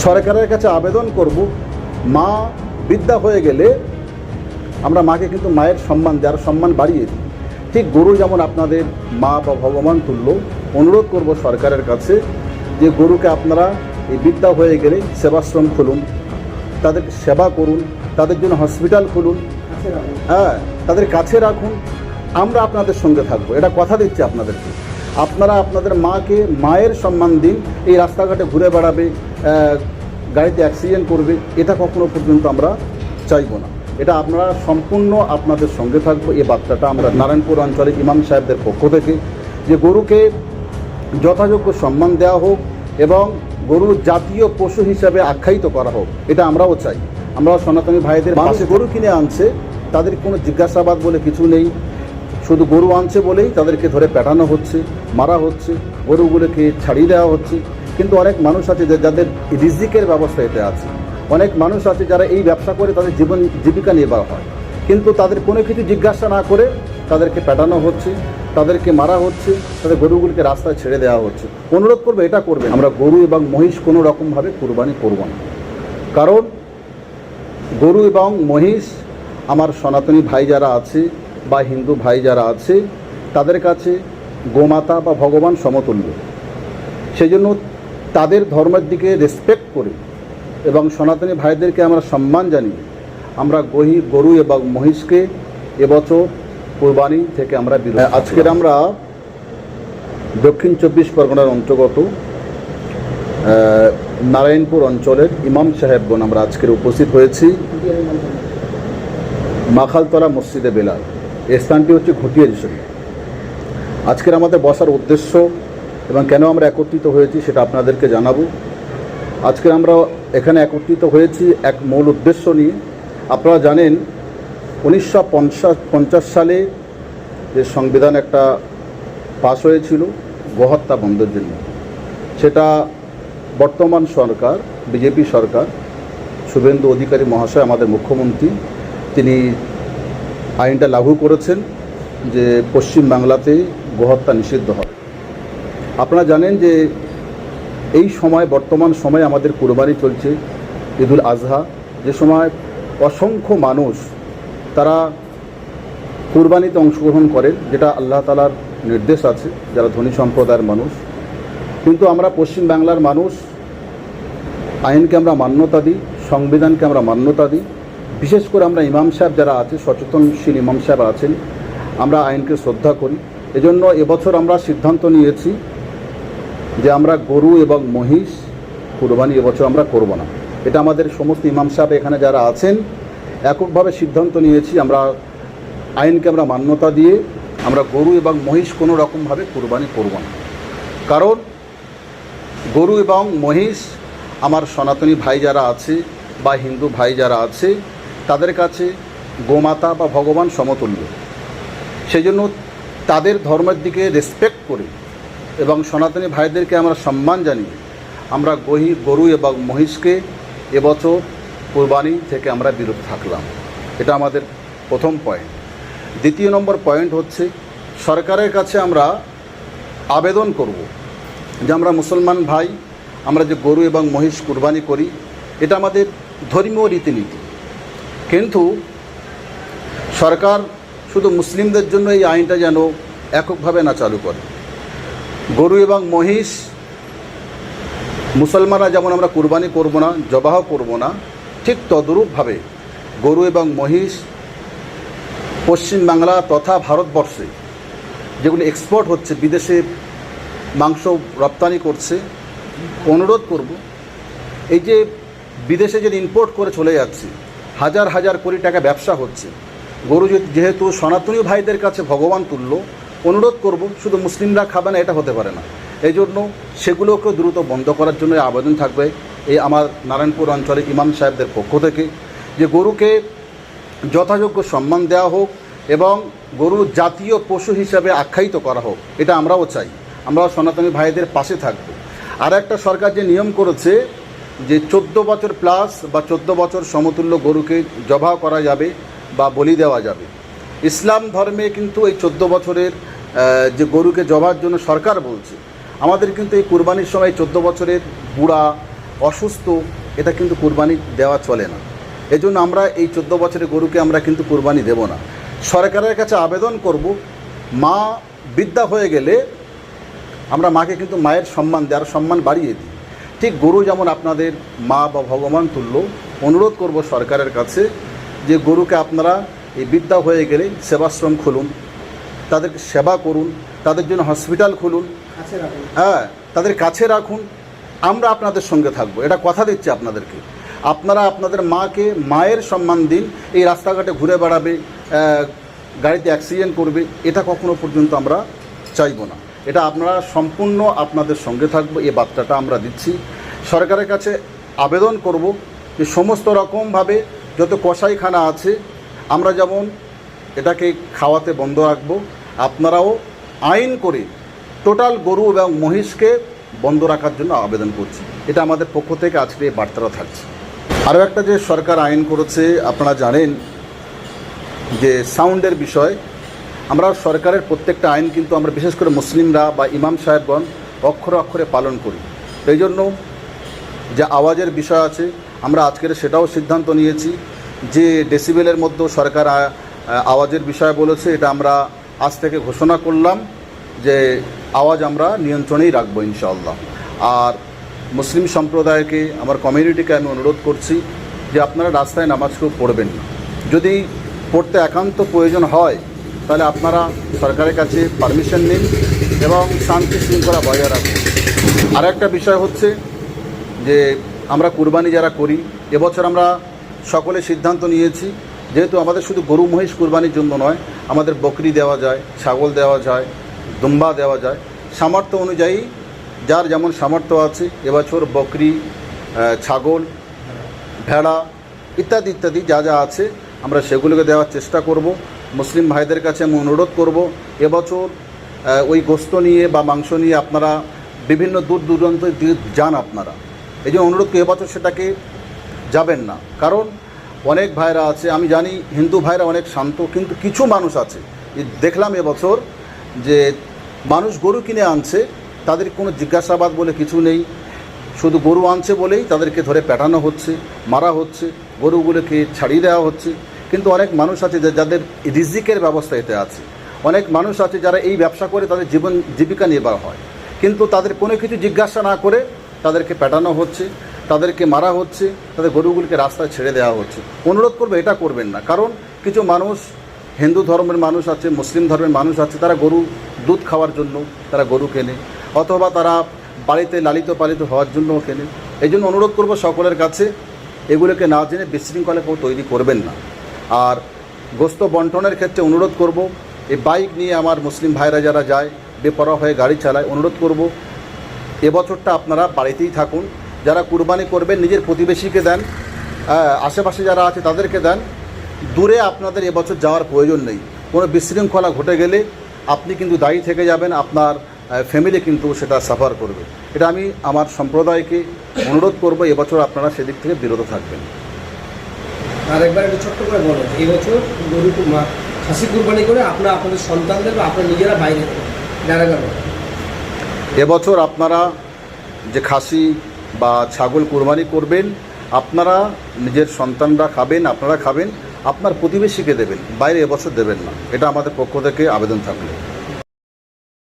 সরকারের কাছে আবেদন করব, মা বৃদ্ধা হয়ে গেলে আমরা মাকে কিন্তু মায়ের সম্মান দেওয়ার সম্মান বাড়িয়ে দিই। ঠিক গরু যেমন আপনাদের মা বা ভগবান তুল্য, অনুরোধ করব সরকারের কাছে যে গরুকে আপনারা এই বৃদ্ধা হয়ে গেলে সেবাশ্রম খুলুন, তাদের সেবা করুন, তাদের জন্য হসপিটাল খুলুন, হ্যাঁ তাদের কাছে রাখুন। আমরা আপনাদের সঙ্গে থাকবো, এটা কথা দিচ্ছি আপনাদেরকে। আপনারা আপনাদের মাকে মায়ের সম্মান দিন। এই রাস্তাঘাটে ঘুরে বেড়াবে, গাড়িতে অ্যাক্সিডেন্ট করবে, এটা কখনো পর্যন্ত আমরা চাইবো না। এটা আপনারা সম্পূর্ণ আপনাদের সঙ্গে থাকবো। এই বার্তাটা আমরা নারায়ণপুর অঞ্চলের ইমাম সাহেবদের পক্ষ থেকে, যে গরুকে যথাযোগ্য সম্মান দেওয়া হোক এবং গরু জাতীয় পশু হিসাবে আখ্যায়িত করা হোক, এটা আমরাও চাই। আমরা সনাতনী ভাইদের মানুষ গরু কিনে আনছে, তাদের কোনো জিজ্ঞাসাবাদ বলে কিছু নেই। শুধু গরু আনছে বলেই তাদেরকে ধরে পেটানো হচ্ছে, মারা হচ্ছে, গরুগুলোকে ছাড়িয়ে দেওয়া হচ্ছে। কিন্তু অনেক মানুষ আছে যাদের রিজিকের ব্যবস্থা এতে আছে, অনেক মানুষ আছে যারা এই ব্যবসা করে তাদের জীবিকা নির্বাহ হয়, কিন্তু তাদের কোনো কিছু জিজ্ঞাসা না করে তাদেরকে পেটানো হচ্ছে, তাদেরকে মারা হচ্ছে, তাদের গরুগুলিকে রাস্তায় ছেড়ে দেওয়া হচ্ছে। অনুরোধ করবো এটা করবে, আমরা গরু এবং মহিষ কোনো রকমভাবে কুরবানি করব না। কারণ গরু এবং মহিষ আমার সনাতনী ভাই যারা আছে বা হিন্দু ভাই যারা আছে তাদের কাছে গোমাতা বা ভগবান সমতুল্য। সেই জন্য তাদের ধর্মের দিকে রেসপেক্ট করে এবং সনাতনী ভাইদেরকে আমরা সম্মান জানিয়ে আমরা গরু এবং মহিষকে এবছর কুরবানি থেকে আমরা বিরত। আজকের আমরা দক্ষিণ 24 পরগনার অন্তর্গত নারায়ণপুর অঞ্চলের ইমাম সাহেবগণ আমরা আজকের উপস্থিত হয়েছি মাখালতলা মসজিদে বেলাল। এই স্থানটি হচ্ছে ঘটিয়ারি শরীফ। আজকের আমাদের বসার উদ্দেশ্য এবং কেন আমরা একত্রিত হয়েছি সেটা আপনাদেরকে জানাবো। আজকে আমরা এখানে একত্রিত হয়েছি এক মূল উদ্দেশ্য নিয়ে। আপনারা জানেন 1950 সালে যে সংবিধান একটা পাস হয়েছিল গোহত্যা বন্ধের জন্য, সেটা বর্তমান সরকার বিজেপি সরকার শুভেন্দু অধিকারী মহাশয় আমাদের মুখ্যমন্ত্রী তিনি আইনটা লাগু করেছেন যে পশ্চিম বাংলাতে গোহত্যা নিষিদ্ধ হবে। আপনারা জানেন যে এই সময় বর্তমান সময়ে আমাদের কুরবানি চলছে, ঈদুল আজহা, যে সময় অসংখ্য মানুষ তারা কুরবানিতে অংশগ্রহণ করেন, যেটা আল্লাহ তাআলার নির্দেশ আছে যারা ধনী সম্প্রদায়ের মানুষ। কিন্তু আমরা পশ্চিম বাংলার মানুষ আইনকে আমরা মান্যতা দিই, সংবিধানকে আমরা মান্যতা দিই। বিশেষ করে আমরা ইমাম সাহেব যারা আছে, সচেতনশীল ইমাম সাহেব আছেন, আমরা আইনকে শ্রদ্ধা করি। এজন্য এবছর আমরা সিদ্ধান্ত নিয়েছি যে আমরা গরু এবং মহিষ কুরবানি এবছর আমরা করব না। এটা আমাদের সমস্ত ইমাম সাহেব এখানে যারা আছেন এককভাবে সিদ্ধান্ত নিয়েছি, আমরা আইনকে আমরা মান্যতা দিয়ে আমরা গরু এবং মহিষ কোনো রকমভাবে কুরবানি করব না। কারণ গরু এবং মহিষ আমার সনাতনী ভাই যারা আছে বা হিন্দু ভাই যারা আছে তাদের কাছে গোমাতা বা ভগবান সমতুল্য। সেই জন্য তাদের ধর্মের দিকে রেসপেক্ট করে এবং সনাতনী ভাইদেরকে আমরা সম্মান জানিয়ে আমরা গরু এবং মহিষকে এবছর কুরবানি থেকে আমরা বিরত থাকলাম। এটা আমাদের প্রথম পয়েন্ট। দ্বিতীয় নম্বর পয়েন্ট হচ্ছে সরকারের কাছে আমরা আবেদন করব যে আমরা মুসলমান ভাই, আমরা যে গরু এবং মহিষ কুরবানি করি এটা আমাদের ধর্মীয় রীতিনীতি, কিন্তু সরকার শুধু মুসলিমদের জন্য এই আইনটা যেন এককভাবে না চালু করে। গরু এবং মহিষ মুসলমানরা যেমন আমরা কুরবানি করব না, জবাহ করব না, ঠিক তদ্রূপভাবে গরু এবং মহিষ পশ্চিমবাংলা তথা ভারতবর্ষে যেগুলো এক্সপোর্ট হচ্ছে, বিদেশে মাংস রপ্তানি করছে, অনুরোধ করব এই যে বিদেশে যে ইম্পোর্ট করে চলে যাচ্ছে, হাজার হাজার কোটি টাকা ব্যবসা হচ্ছে, গরু যেহেতু সনাতনী ভাইদের কাছে ভগবান তুল্য, অনুরোধ করব শুধু মুসলিমরা খাবে না এটা হতে পারে না। এই জন্য সেগুলোকে দ্রুত বন্ধ করার জন্য আবেদন থাকবে এই আমার নারায়ণপুর অঞ্চলের ইমাম সাহেবদের পক্ষ থেকে, যে গরুকে যথাযোগ্য সম্মান দেওয়া হোক এবং গরু জাতীয় পশু হিসাবে আখ্যায়িত করা হোক, এটা আমরাও চাই। আমরাও সনাতনী ভাইদের পাশে থাকব। আর একটা সরকার যে নিয়ম করেছে যে 14 বছর প্লাস বা 14 বছর সমতুল্য গরুকে জবাহ করা যাবে বা বলি দেওয়া যাবে। ইসলাম ধর্মে কিন্তু এই 14 বছরের যে গরুকে জবাহর জন্য সরকার বলছে, আমাদের কিন্তু এই কুরবানির সময় 14 বছরের বুড়া অসুস্থ, এটা কিন্তু কুরবানি দেওয়া চলে না। এজন্য আমরা এই 14 বছরের গরুকে আমরা কিন্তু কুরবানি দেব না। সরকারের কাছে আবেদন করব, মা বৃদ্ধা হয়ে গেলে আমরা মাকে কিন্তু মায়ের সম্মান দেয়, আর সম্মান বাড়িয়ে দিই। ঠিক গরু যেমন আপনাদের মা বা ভগবান তুল্য, অনুরোধ করব সরকারের কাছে যে গরুকে আপনারা এই বৃদ্ধা হয়ে গেলে সেবাশ্রম খুলুন, তাদেরকে সেবা করুন, তাদের জন্য হসপিটাল খুলুন, হ্যাঁ তাদের কাছে রাখুন। আমরা আপনাদের সঙ্গে থাকবো, এটা কথা দিচ্ছি আপনাদেরকে। আপনারা আপনাদের মাকে মায়ের সম্মান দিন। এই রাস্তাঘাটে ঘুরে বেড়াবে, গাড়িতে অ্যাক্সিডেন্ট করবে, এটা কখনো পর্যন্ত আমরা চাইবো না। এটা আপনারা সম্পূর্ণ আপনাদের সঙ্গে থাকবো, এই বার্তাটা আমরা দিচ্ছি। সরকারের কাছে আবেদন করব যে সমস্ত রকমভাবে যত কসাইখানা আছে আমরা যেমন এটাকে খাওয়াতে বন্ধ রাখবো, আপনারাও আইন করে টোটাল গরু এবং মহিষকে বন্ধ রাখার জন্য আবেদন করছি। এটা আমাদের পক্ষ থেকে আজকে এই বার্তাটা থাকছে। আরও একটা যে সরকার আইন করেছে, আপনারা জানেন যে সাউন্ডের বিষয়, আমরা সরকারের প্রত্যেকটা আইন কিন্তু আমরা বিশেষ করে মুসলিমরা বা ইমাম সাহেবগণ অক্ষরে অক্ষরে পালন করি। এই জন্য যে আওয়াজের বিষয় আছে, আমরা আজকের সেটাও সিদ্ধান্ত নিয়েছি যে ডেসিবেলের মধ্যেও সরকার আওয়াজের বিষয় বলেছে। এটা আমরা আজ থেকে ঘোষণা করলাম যে আওয়াজ আমরা নিয়ন্ত্রণেই রাখবো ইনশাআল্লাহ। আর মুসলিম সম্প্রদায়কে, আমার কমিউনিটিকে আমি অনুরোধ করছি যে আপনারা রাস্তায় নামাজ কেউ পড়বেন না। যদি পড়তে একান্ত প্রয়োজন হয় তাহলে আপনারা সরকারের কাছে পারমিশন নিন এবং শান্তি শৃঙ্খলা বজায় রাখুন। আর একটা বিষয় হচ্ছে যে আমরা কুরবানি যারা করি, এবছর আমরা সকলে সিদ্ধান্ত নিয়েছি, যেহেতু আমাদের শুধু গরু মহিষ কুরবানির জন্য নয়, আমাদের বকরি দেওয়া যায়, ছাগল দেওয়া যায়, দুম্বা দেওয়া যায়, সামর্থ্য অনুযায়ী যার যেমন সামর্থ্য আছে। এবছর বকরি, ছাগল, ভেড়া ইত্যাদি ইত্যাদি যা যা আছে আমরা সেগুলোকে দেওয়ার চেষ্টা করব। মুসলিম ভাইদের কাছে আমি অনুরোধ করব, এবছর ওই গোস্ত নিয়ে বা মাংস নিয়ে আপনারা বিভিন্ন দূর দূরান্ত যান আপনারা, এই জন্য অনুরোধ করি এবছর সেটাকে যাবেন না। কারণ অনেক ভাইরা আছে, আমি জানি হিন্দু ভাইরা অনেক শান্ত, কিন্তু কিছু মানুষ আছে দেখলাম এবছর যে মানুষ গরু কিনে আনছে, তাদের কোনো জিজ্ঞাসাবাদ বলে কিছু নেই, শুধু গরু আনছে বলেই তাদেরকে ধরে পেটানো হচ্ছে, মারা হচ্ছে, গরুগুলোকে ছাড়িয়ে দেওয়া হচ্ছে। কিন্তু অনেক মানুষ আছে যাদের রিজিকের ব্যবস্থা এতে আছে, অনেক মানুষ আছে যারা এই ব্যবসা করে তাদের জীবিকা নির্বাহ হয়, কিন্তু তাদের কোনো কিছু জিজ্ঞাসা না করে তাদেরকে পেটানো হচ্ছে, তাদেরকে মারা হচ্ছে, তাদের গরুগুলিকে রাস্তায় ছেড়ে দেওয়া হচ্ছে। অনুরোধ করবে এটা করবেন না। কারণ কিছু মানুষ, হিন্দু ধর্মের মানুষ আছে, মুসলিম ধর্মের মানুষ আছে, তারা গরু দুধ খাওয়ার জন্য তারা গরু কেনে, অথবা তারা বাড়িতে লালিত পালিত হওয়ার জন্যও কেনে। এই জন্য অনুরোধ করব সকলের কাছে, এগুলোকে না জেনে বিশৃঙ্খলা কেউ তৈরি করবেন না। আর গোস্ত বন্টনের ক্ষেত্রে অনুরোধ করব, এই বাইক নিয়ে আমার মুসলিম ভাইরা যারা যায়, বেপরোয়া হয়ে গাড়ি চালায়, অনুরোধ করব এবছরটা আপনারা বাড়িতেই থাকুন। যারা কুরবানি করবেন নিজের প্রতিবেশীকে দেন, আশেপাশে যারা আছে তাদেরকে দেন। দূরে আপনাদের এবছর যাওয়ার প্রয়োজন নেই। কোনো বিশৃঙ্খলা ঘটে গেলে আপনি কিন্তু দায়ী থেকে যাবেন, আপনার ফ্যামিলি কিন্তু সেটা সাফার করবে। এটা আমি আমার সম্প্রদায়কে অনুরোধ করব, এবছর আপনারা সেদিক থেকে বিরত থাকবেন। আর একবার একটু ছোট্ট করে বলো, এই বছর গরু খাসি কুরবানি করে আপনারা আপনাদের সন্তানদের বা আপনারা নিজেরা বাইরে যারা যাবে, এবছর আপনারা যে খাসি বা ছাগল কুরবানি করবেন, আপনারা নিজের সন্তানরা খাবেন, আপনারা খাবেন, আপনার প্রতিবেশীকে দেবেন, বাইরে এবছর দেবেন না। এটা আমাদের পক্ষ থেকে আবেদন থাকলো।